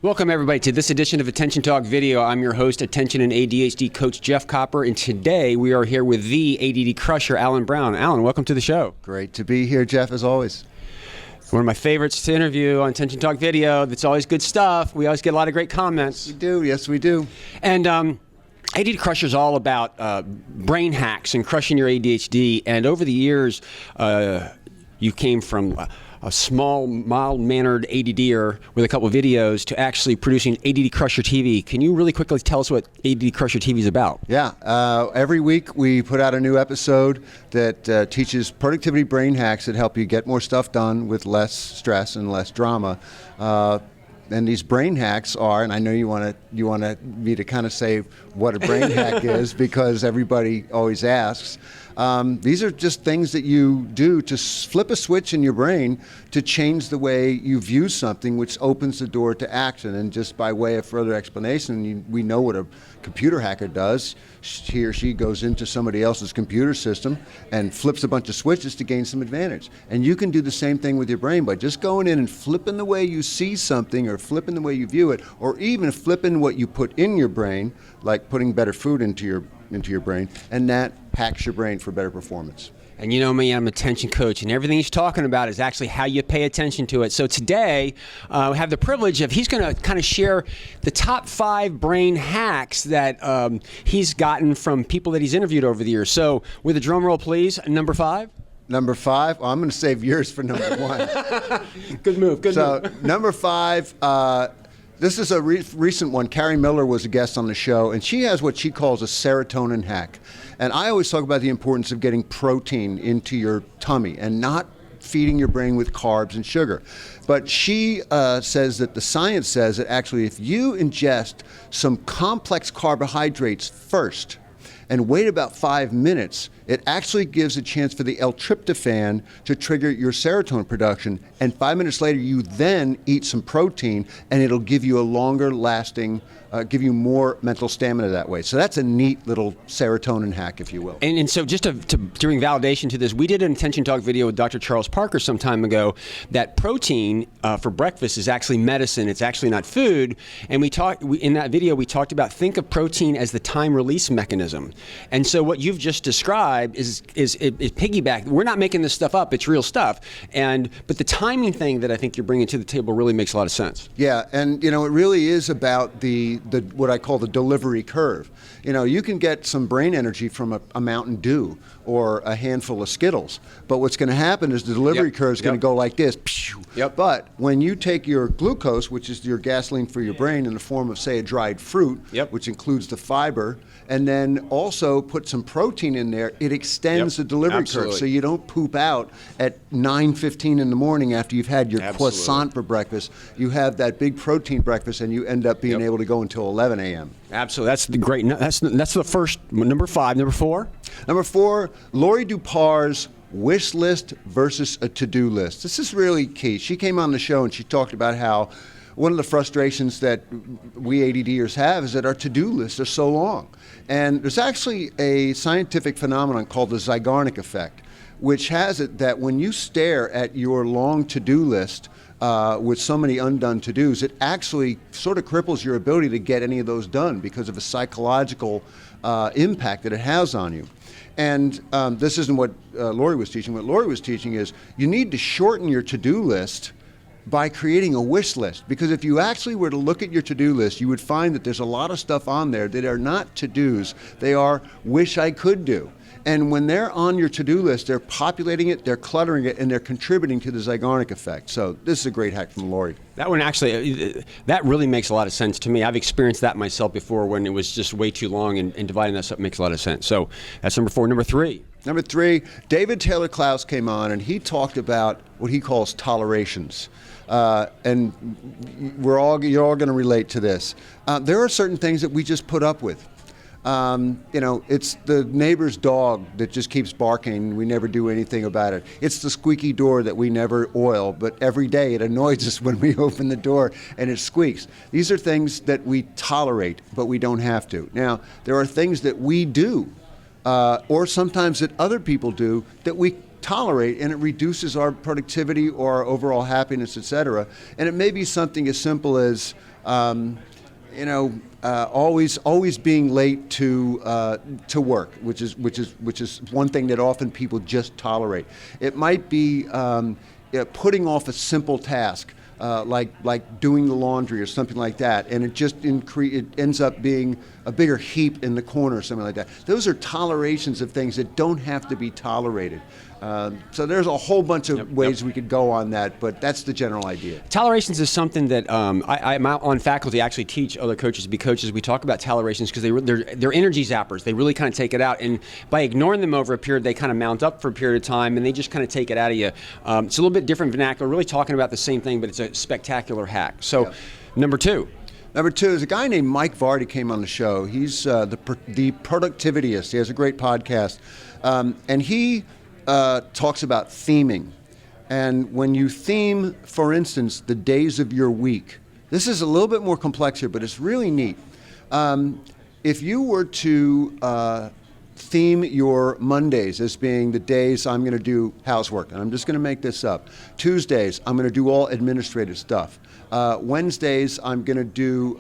Welcome, everybody, to this edition of Attention Talk Video. I'm your host, Attention and ADHD coach Jeff Copper, and today we are here with the ADD crusher, Alan Brown. Alan, welcome to the show. Great to be here, Jeff, as always. One of my favorites to interview on Attention Talk Video. That's always good stuff. We always get a lot of great comments. We do, yes, we do. And ADD Crusher is all about brain hacks and crushing your ADHD. And over the years, you came from a small, mild-mannered ADDer with a couple of videos to actually producing ADD Crusher TV. Can you really quickly tell us what ADD Crusher TV is about? Yeah, every week we put out a new episode that teaches productivity brain hacks that help you get more stuff done with less stress and less drama. And these brain hacks are, and I know you want me to kind of say what a brain hack is because everybody always asks. These are just things that you do to flip a switch in your brain to change the way you view something, which opens the door to action. And just by way of further explanation, we know what a computer hacker does. He or she goes into somebody else's computer system and flips a bunch of switches to gain some advantage. And you can do the same thing with your brain by just going in and flipping the way you see something or flipping the way you view it, or even flipping what you put in your brain, like putting better food into your brain, and that hacks your brain for better performance. And you know me, I'm an attention coach, and everything he's talking about is actually how you pay attention to it. So today, we have the privilege of, he's going to kind of share the top 5 brain hacks that he's gotten from people that he's interviewed over the years. So with a drum roll, please, number 5. Number 5, well, I'm going to save yours for number 1. Good move, good move. So number 5, this is a recent one. Carrie Miller was a guest on the show, and she has what she calls a serotonin hack. And I always talk about the importance of getting protein into your tummy and not feeding your brain with carbs and sugar. But she says that the science says that actually if you ingest some complex carbohydrates first and wait about 5 minutes, it actually gives a chance for the L-tryptophan to trigger your serotonin production. And 5 minutes later, you then eat some protein, and it'll give you a longer lasting, give you more mental stamina that way. So that's a neat little serotonin hack, if you will. And so just to bring validation to this, we did an Attention Talk video with Dr. Charles Parker some time ago that protein for breakfast is actually medicine. It's actually not food. And in that video, we talked about think of protein as the time release mechanism. And so what you've just described is piggyback. We're not making this stuff up. It's real stuff. But the timing thing that I think you're bringing to the table really makes a lot of sense. Yeah, and it really is about the what I call the delivery curve. You can get some brain energy from a Mountain Dew or a handful of Skittles, but what's going to happen is the delivery curve is going to go like this. Yep. But when you take your glucose, which is your gasoline for your brain in the form of, say, a dried fruit, which includes the fiber, and then also put some protein in there, it extends the delivery curve, so you don't poop out at 9:15 in the morning after you've had your croissant for breakfast. You have that big protein breakfast, and you end up being able to go until 11 a.m. Absolutely, that's the great. That's the first number 5. Number 4. Number 4, Lori Dupar's wish list versus a to-do list. This is really key. She came on the show and she talked about how one of the frustrations that we ADDers have is that our to-do lists are so long. And there's actually a scientific phenomenon called the Zeigarnik effect, which has it that when you stare at your long to-do list with so many undone to-dos, it actually sort of cripples your ability to get any of those done because of a psychological impact that it has on you. And this isn't what Lori was teaching. What Lori was teaching is you need to shorten your to-do list by creating a wish list. Because if you actually were to look at your to-do list, you would find that there's a lot of stuff on there that are not to-dos. They are wish I could do. And when they're on your to-do list, they're populating it, they're cluttering it, and they're contributing to the Zeigarnik effect. So this is a great hack from Lori. That one actually, that really makes a lot of sense to me. I've experienced that myself before when it was just way too long, and dividing that up makes a lot of sense. So that's number 4. Number 3. Number 3, David Taylor Klaus came on, and he talked about what he calls tolerations. And you're all going to relate to this. There are certain things that we just put up with. It's the neighbor's dog that just keeps barking. We never do anything about it. It's the squeaky door that we never oil, but every day it annoys us when we open the door and it squeaks. These are things that we tolerate, but we don't have to. Now, there are things that we do, or sometimes that other people do, that we tolerate, and it reduces our productivity or our overall happiness, etc. And it may be something as simple as Always being late to work, which is one thing that often people just tolerate. It might be putting off a simple task. Like doing the laundry or something like that, and it ends up being a bigger heap in the corner or something like that. Those are tolerations of things that don't have to be tolerated. So there's a whole bunch of ways we could go on that, but that's the general idea. Tolerations is something that I'm out on faculty. I actually teach other coaches to be coaches. We talk about tolerations because they're energy zappers. They really kind of take it out, and by ignoring them over a period, they kind of mount up for a period of time, and they just kind of take it out of you. It's a little bit different vernacular, really talking about the same thing, but it's a spectacular hack. So, Number two is a guy named Mike Vardy came on the show. He's the Productivityist. He has a great podcast, and he talks about theming. And when you theme, for instance, the days of your week, this is a little bit more complex here, but it's really neat. If you were to theme your Mondays as being the days I'm going to do housework, and I'm just going to make this up. Tuesdays, I'm going to do all administrative stuff. Wednesdays, I'm going to do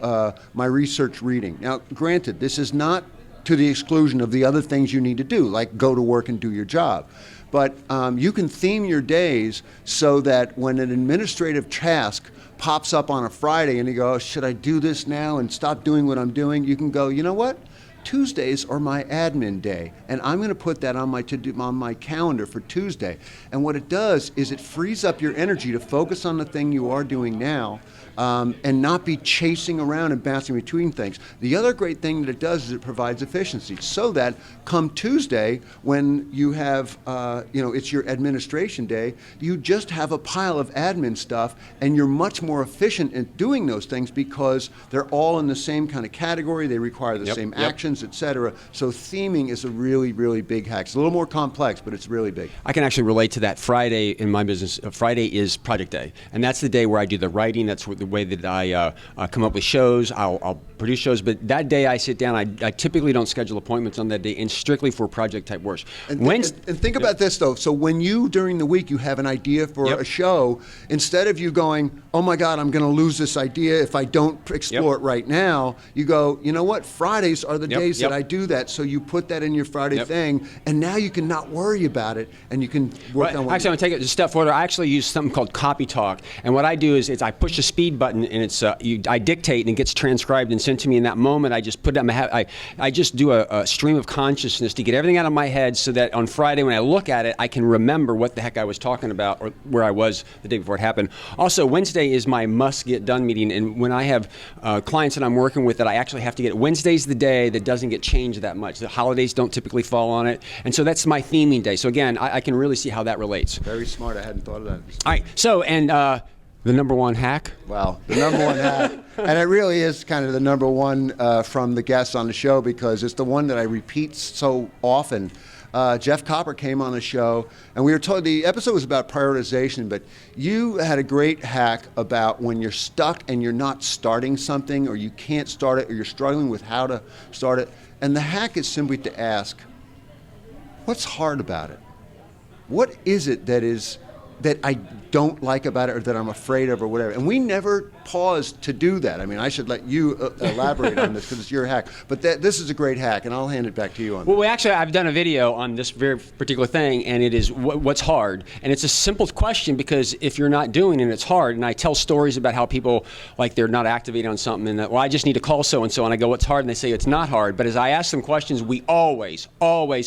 my research reading. Now, granted, this is not to the exclusion of the other things you need to do, like go to work and do your job. But you can theme your days so that when an administrative task pops up on a Friday and you go, oh, should I do this now and stop doing what I'm doing? You can go, you know what? Tuesdays are my admin day, and I'm going to put that on my calendar for Tuesday. And what it does is it frees up your energy to focus on the thing you are doing now, and not be chasing around and bouncing between things. The other great thing that it does is it provides efficiency, so that come Tuesday, when you have, it's your administration day, you just have a pile of admin stuff, and you're much more efficient in doing those things because they're all in the same kind of category. They require the same actions, etc. So theming is a really, really big hack. It's a little more complex, but it's really big. I can actually relate to that. Friday in my business, Friday is project day, and that's the day where I do the writing. That's the way that I come up with shows. I'll produce shows, but that day I sit down. I typically don't schedule appointments on that day, and strictly for project type work. And think about this though. So when you during the week you have an idea for a show, instead of you going, oh my God, I'm going to lose this idea if I don't explore it right now, you go, you know what? Fridays are the days that I do that. So you put that in your Friday thing, and now you can not worry about it, and you can work on what. Actually, I'm going to take it a step further. I actually use something called Copy Talk, and what I do is I push the speed button, and it's I dictate, and it gets transcribed and sent to me in that moment. I just put it on my head. I just do a stream of consciousness to get everything out of my head, so that on Friday when I look at it, I can remember what the heck I was talking about or where I was the day before it happened. Also, Wednesday is my must-get-done meeting, and when I have clients that I'm working with that I actually have to get, Wednesday's the day that doesn't get changed that much. The holidays don't typically fall on it, and so that's my theming day. So again, I can really see how that relates. Very smart. I hadn't thought of that. All right, so the number one hack? Wow, the number one hack. And it really is kind of the number one from the guests on the show, because it's the one that I repeat so often. Jeff Copper came on the show, and we were told the episode was about prioritization, but you had a great hack about when you're stuck and you're not starting something, or you can't start it, or you're struggling with how to start it. And the hack is simply to ask, what's hard about it? What is it that I don't like about it, or that I'm afraid of, or whatever? And we never pause to do that. I mean, I should let you elaborate on this because it's your hack. But this is a great hack, and I'll hand it back to you on that. Well, I've done a video on this very particular thing, and it is what's hard. And it's a simple question, because if you're not doing it, it's hard. And I tell stories about how people, like, they're not activated on something, and that, well, I just need to call so-and-so, and I go, what's hard? And they say it's not hard. But as I ask them questions, we always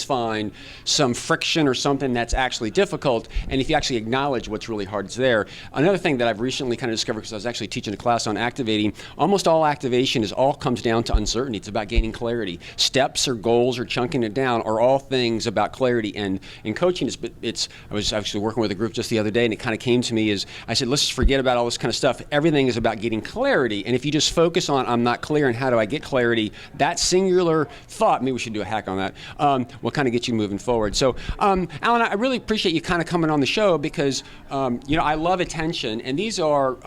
find some friction or something that's actually difficult. And if you actually acknowledge what's really hard, it's there. Another thing that I've recently kind of discovered, because I was actually teaching a class on activating, almost all activation all comes down to uncertainty. It's about gaining clarity. Steps or goals or chunking it down are all things about clarity. And in coaching, I was actually working with a group just the other day, and it kind of came to me as I said, let's just forget about all this kind of stuff. Everything is about getting clarity. And if you just focus on, I'm not clear, and how do I get clarity, that singular thought, maybe we should do a hack on that, will kind of get you moving forward. So, Alan, I really appreciate you kind of coming on the show, because is, I love attention, and these are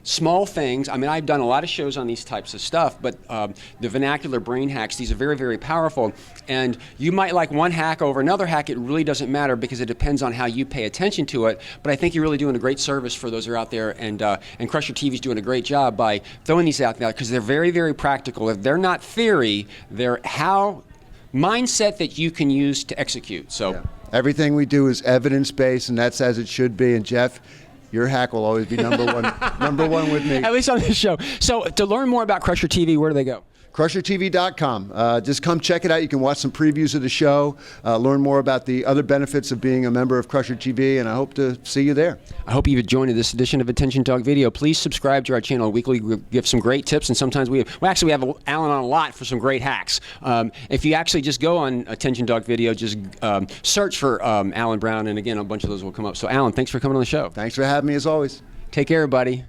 small things. I mean, I've done a lot of shows on these types of stuff, but the vernacular brain hacks, these are very, very powerful. And you might like one hack over another hack. It really doesn't matter because it depends on how you pay attention to it. But I think you're really doing a great service for those who are out there, and Crusher TV is doing a great job by throwing these out there because they're very, very practical. If they're not theory, they're how mindset that you can use to execute. So. Yeah. Everything we do is evidence-based, and that's as it should be. And Jeff, your hack will always be number one with me. At least on this show. So to learn more about Crusher TV, where do they go? CrusherTV.com. Just come check it out. You can watch some previews of the show, learn more about the other benefits of being a member of Crusher TV, and I hope to see you there. I hope you've enjoyed this edition of Attention Dog Video. Please subscribe to our channel weekly. We give some great tips, and sometimes we have Alan on a lot for some great hacks. If you actually just go on Attention Dog Video, just search for Alan Brown, and again, a bunch of those will come up. So Alan, thanks for coming on the show. Thanks for having me as always. Take care, everybody.